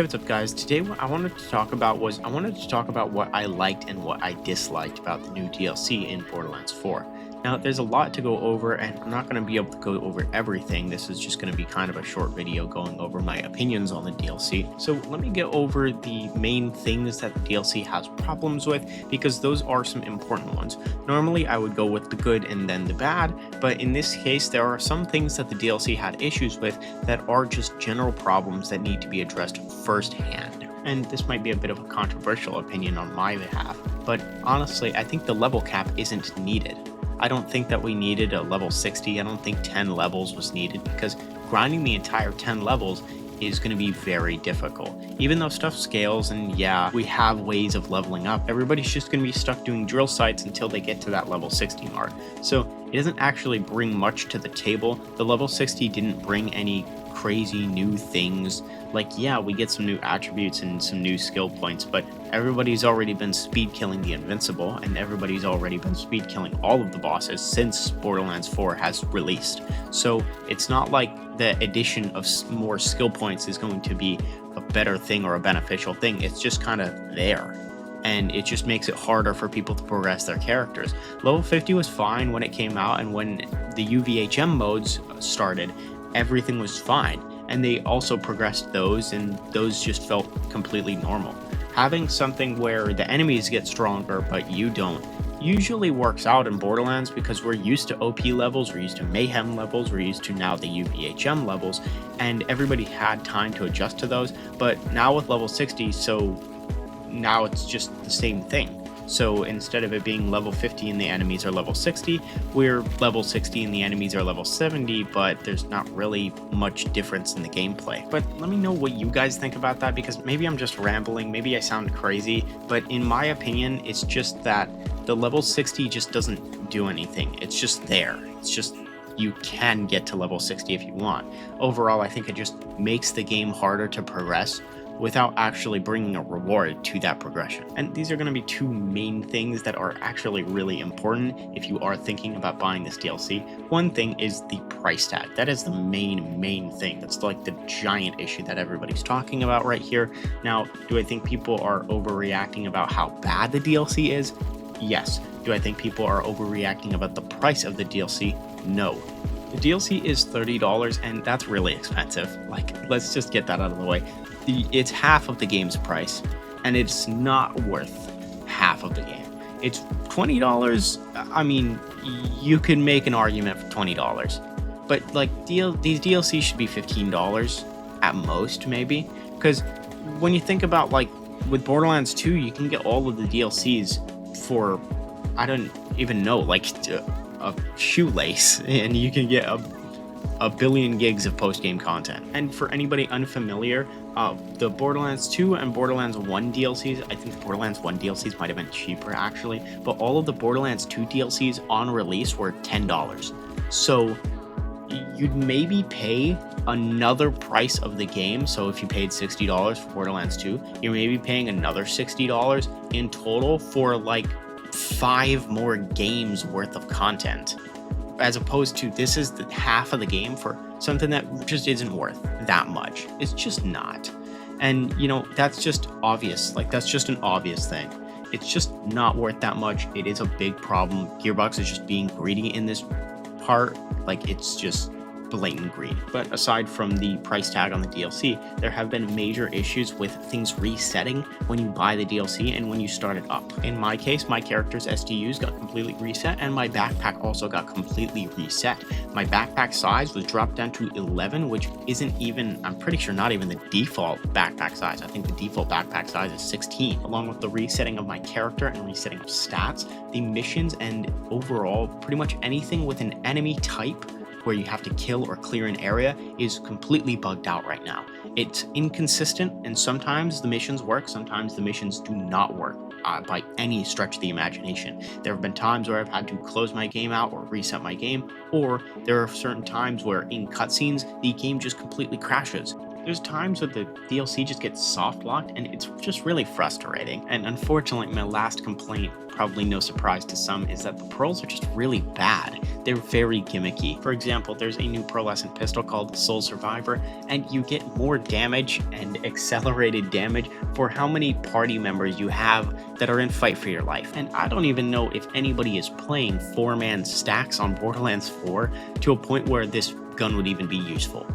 Hey, what's up, guys? Today, what I wanted to talk about what I liked and what I disliked about the new DLC in Borderlands 4. Now, there's a lot to go over, and I'm not going to be able to go over everything. This is just going to be kind of a short video going over my opinions on the DLC. So let me get over the main things that the DLC has problems with, because those are some important ones. Normally, I would go with the good and then the bad, but in this case, there are some things that the DLC had issues with that are just general problems that need to be addressed firsthand. And this might be a bit of a controversial opinion on my behalf, but honestly, I think the level cap isn't needed. I don't think that we needed a level 60. I don't think 10 levels was needed, because grinding the entire 10 levels is going to be very difficult. Even though stuff scales and yeah, we have ways of leveling up, everybody's just going to be stuck doing drill sites until they get to that level 60 mark. So it doesn't actually bring much to the table. The level 60 didn't bring any crazy new things. Like, yeah, we get some new attributes and some new skill points, but everybody's already been speed killing the invincible, and everybody's already been speed killing all of the bosses since Borderlands 4 has released. So it's not like the addition of more skill points is going to be a better thing or a beneficial thing. It's just kind of there, and it just makes it harder for people to progress their characters. Level 50 was fine when it came out, and when the UVHM modes started, everything was fine, and they also progressed those, and those just felt completely normal. Having something where the enemies get stronger but you don't usually works out in Borderlands, because we're used to OP levels, we're used to Mayhem levels, we're used to now the UVHM levels, and everybody had time to adjust to those. But now with level 60, so now it's just the same thing. So instead of it being level 50 and the enemies are level 60, we're level 60 and the enemies are level 70, but there's not really much difference in the gameplay. But let me know what you guys think about that, because maybe I'm just rambling, maybe I sound crazy, but in my opinion, it's just that the level 60 just doesn't do anything. It's just there. It's just, you can get to level 60 if you want. Overall, I think it just makes the game harder to progress without actually bringing a reward to that progression. And these are going to be two main things that are actually really important if you are thinking about buying this DLC. One thing is the price tag. That is the main thing. That's like the giant issue that everybody's talking about right here. Now, do I think people are overreacting about how bad the DLC is? Yes. Do I think people are overreacting about the price of the DLC? No. The DLC is $30, and that's really expensive. Like, let's just get that out of the way. It's half of the game's price, and it's not worth half of the game. It's $20. I mean, you can make an argument for $20, but like these DLCs should be $15 at most, maybe, because when you think about, like, with Borderlands 2, you can get all of the DLCs for, I don't even know, like a shoelace, and you can get a billion gigs of post-game content. And for anybody unfamiliar, the Borderlands 2 and Borderlands 1 DLCs, I think the Borderlands 1 DLCs might have been cheaper actually, but all of the Borderlands 2 DLCs on release were $10. So you'd maybe pay another price of the game. So if you paid $60 for Borderlands 2, you're maybe paying another $60 in total for like 5 more games worth of content, as opposed to this is the half of the game for something that just isn't worth that much. It's just not. And you know, that's just obvious. Like, that's just an obvious thing. It's just not worth that much. It is a big problem. Gearbox is just being greedy in this part. Like, it's just blatant greed. But aside from the price tag on the DLC, there have been major issues with things resetting when you buy the DLC and when you start it up. In my case, my character's SDUs got completely reset, and my backpack also got completely reset. My backpack size was dropped down to 11, which isn't even, I'm pretty sure, not even the default backpack size. I think the default backpack size is 16. Along with the resetting of my character and resetting of stats, the missions, and overall pretty much anything with an enemy type where you have to kill or clear an area is completely bugged out right now. It's inconsistent, and sometimes the missions work, sometimes the missions do not work by any stretch of the imagination. There have been times where I've had to close my game out or reset my game, or there are certain times where in cutscenes the game just completely crashes. there's times where the DLC just gets soft locked and it's just really frustrating. And unfortunately, my last complaint, probably no surprise to some, is that the pearls are just really bad. They're very gimmicky. For example, there's a new pearlescent pistol called Soul Survivor, and you get more damage and accelerated damage for how many party members you have that are in fight for your life. And I don't even know if anybody is playing 4-man stacks on Borderlands 4 to a point where this gun would even be useful.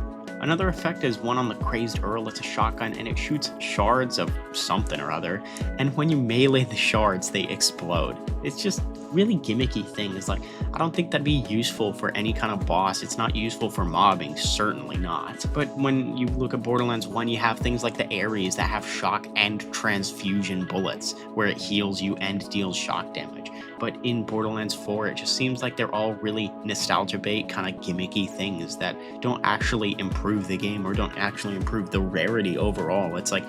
Another effect is one on the Crazed Earl. It's a shotgun and it shoots shards of something or other, and when you melee the shards, they explode. It's just really gimmicky things. Like, I don't think that'd be useful for any kind of boss. It's not useful for mobbing, certainly not. But when you look at Borderlands 1, you have things like the Ares that have shock and transfusion bullets, where it heals you and deals shock damage. But in Borderlands 4, it just seems like they're all really nostalgia bait, kind of gimmicky things that don't actually improve the game or don't actually improve the rarity overall. It's like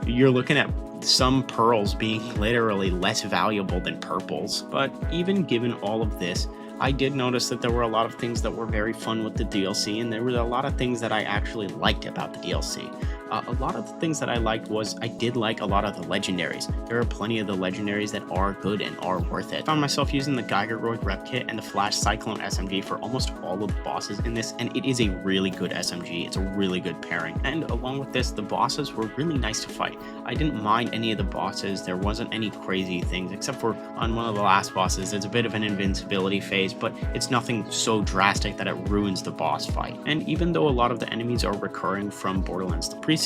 you're looking at some pearls being literally less valuable than purples. But even given all of this, I did notice that there were a lot of things that were very fun with the DLC, and there were a lot of things that I actually liked about the DLC. A lot of the things that I liked was I did like a lot of the legendaries. There are plenty of the legendaries that are good and are worth it. I found myself using the Geigeroid Rep Kit and the Flash Cyclone SMG for almost all of the bosses in this, and it is a really good SMG. It's a really good pairing. And along with this, the bosses were really nice to fight. I didn't mind any of the bosses. There wasn't any crazy things, except for on one of the last bosses, there's a bit of an invincibility phase, but it's nothing so drastic that it ruins the boss fight. And even though a lot of the enemies are recurring from Borderlands the pre-sequel,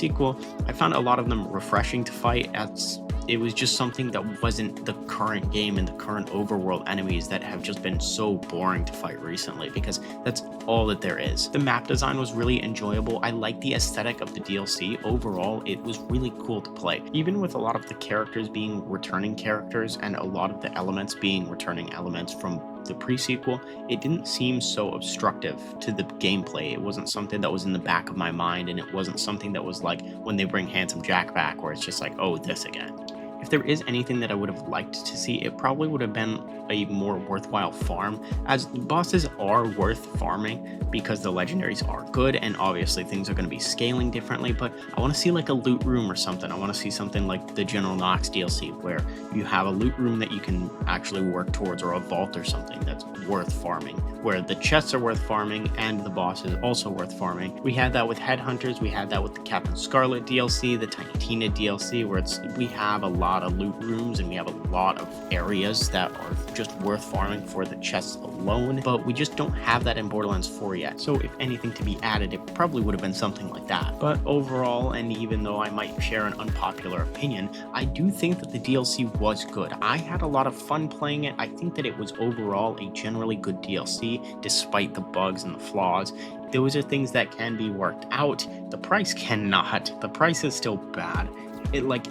I found a lot of them refreshing to fight, as it was just something that wasn't the current game and the current overworld enemies that have just been so boring to fight recently, because that's all that there is. The map design was really enjoyable. I liked the aesthetic of the DLC. Overall, it was really cool to play. Even with a lot of the characters being returning characters and a lot of the elements being returning elements from the pre-sequel, it didn't seem so obstructive to the gameplay. It wasn't something that was in the back of my mind, and it wasn't something that was like when they bring Handsome Jack back, where it's just like, oh, this again. If there is anything that I would have liked to see, it probably would have been a more worthwhile farm, as bosses are worth farming because the legendaries are good, and obviously things are going to be scaling differently. But I want to see like a loot room or something. I want to see something like the General Knox DLC, where you have a loot room that you can actually work towards, or a vault or something that's worth farming, where the chests are worth farming and the boss is also worth farming. We had that with Headhunters, we had that with the Captain Scarlet DLC, the Tiny Tina DLC, where we have a lot of loot rooms and we have a lot of areas that are just worth farming for the chests alone, but we just don't have that in Borderlands 4 yet. So if anything to be added, it probably would have been something like that. But overall, and even though I might share an unpopular opinion, I do think that the DLC was good. I had a lot of fun playing it. I think that it was overall a generally good DLC, despite the bugs and the flaws. Those are things that can be worked out. The price cannot. The price is still bad.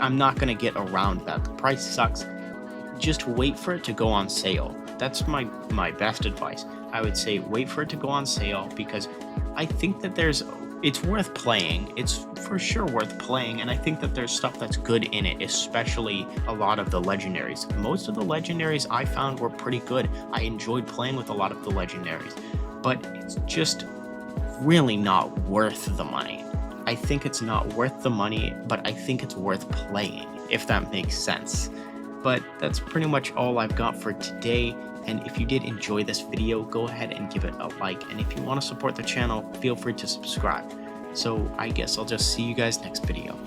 I'm not gonna get around that. The price sucks. Just wait for it to go on sale. That's my best advice. I would say wait for it to go on sale, because I think that it's worth playing. It's for sure worth playing, and I think that there's stuff that's good in it, especially a lot of the legendaries. Most of the legendaries I found were pretty good. I enjoyed playing with a lot of the legendaries, but it's just really not worth the money. I think it's not worth the money, but I think it's worth playing, if that makes sense. But that's pretty much all I've got for today. And if you did enjoy this video, go ahead and give it a like. And if you want to support the channel, feel free to subscribe. So I guess I'll just see you guys next video.